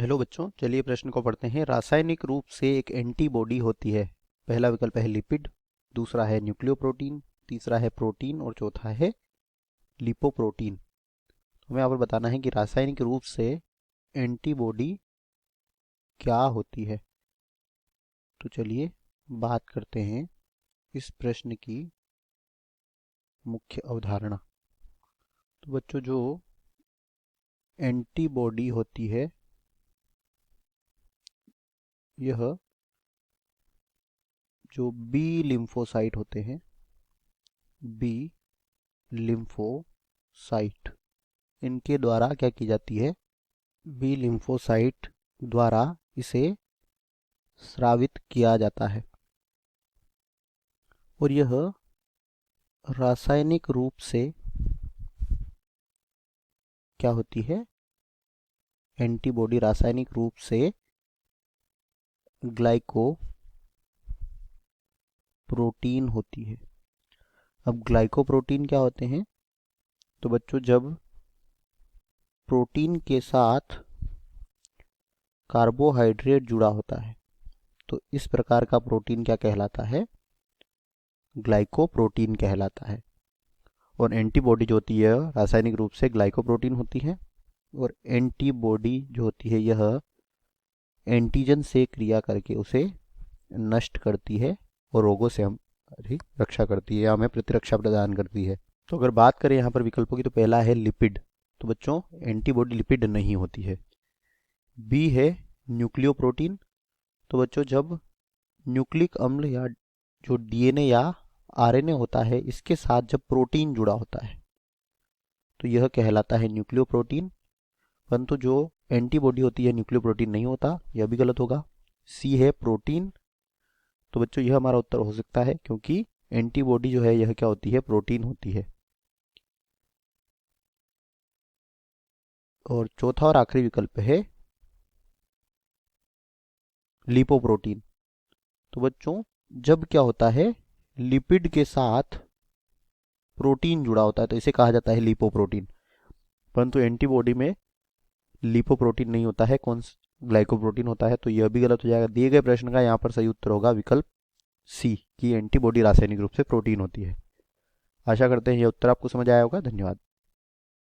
Hello बच्चों, चलिए प्रश्न को पढ़ते हैं। रासायनिक रूप से एक एंटीबॉडी होती है। पहला विकल्प है लिपिड, दूसरा है न्यूक्लियोप्रोटीन, तीसरा है प्रोटीन और चौथा है लिपोप्रोटीन। हमें यहाँ पर बताना है कि रासायनिक रूप से एंटीबॉडी क्या होती है। तो चलिए बात करते हैं इस प्रश्न की मुख्य अवधारणा। तो बच्चों, जो एंटीबॉडी होती है यह जो बी लिम्फोसाइट होते हैं, बी लिम्फोसाइट, इनके द्वारा क्या की जाती है, बी लिम्फोसाइट द्वारा इसे स्रावित किया जाता है और यह रासायनिक रूप से क्या होती है, एंटीबॉडी रासायनिक रूप से ग्लाइकोप्रोटीन होती है। अब ग्लाइकोप्रोटीन क्या होते हैं? तो बच्चों, जब प्रोटीन के साथ कार्बोहाइड्रेट जुड़ा होता है तो इस प्रकार का प्रोटीन क्या कहलाता है? ग्लाइकोप्रोटीन कहलाता है। और एंटीबॉडी जो होती है रासायनिक रूप से ग्लाइकोप्रोटीन होती है और एंटीबॉडी जो होती है यह एंटीजन से क्रिया करके उसे नष्ट करती है और रोगों से हमारी रक्षा करती है या हमें प्रतिरक्षा प्रदान करती है। तो अगर बात करें यहाँ पर विकल्पों की, तो पहला है लिपिड। तो बच्चों, एंटीबॉडी लिपिड नहीं होती है। बी है न्यूक्लियोप्रोटीन। तो बच्चों, जब न्यूक्लिक अम्ल या जो डीएनए या आरएनए होता है इसके साथ जब प्रोटीन जुड़ा होता है तो यह कहलाता है न्यूक्लियोप्रोटीन। परंतु जो एंटीबॉडी होती है न्यूक्लियोप्रोटीन नहीं होता, यह भी गलत होगा। सी है प्रोटीन। तो बच्चों, यह हमारा उत्तर हो सकता है क्योंकि एंटीबॉडी जो है यह क्या होती है, प्रोटीन होती है। और चौथा और आखिरी विकल्प है लिपोप्रोटीन। तो बच्चों, जब क्या होता है, लिपिड के साथ प्रोटीन जुड़ा होता है तो इसे कहा जाता है लिपोप्रोटीन। परंतु एंटीबॉडी में लिपोप्रोटीन नहीं होता है, कौन ग्लाइकोप्रोटीन होता है। तो यह भी गलत हो जाएगा। दिए गए प्रश्न का यहाँ पर सही उत्तर होगा विकल्प सी, की एंटीबॉडी रासायनिक रूप से प्रोटीन होती है। आशा करते हैं यह उत्तर आपको समझ आया होगा। धन्यवाद।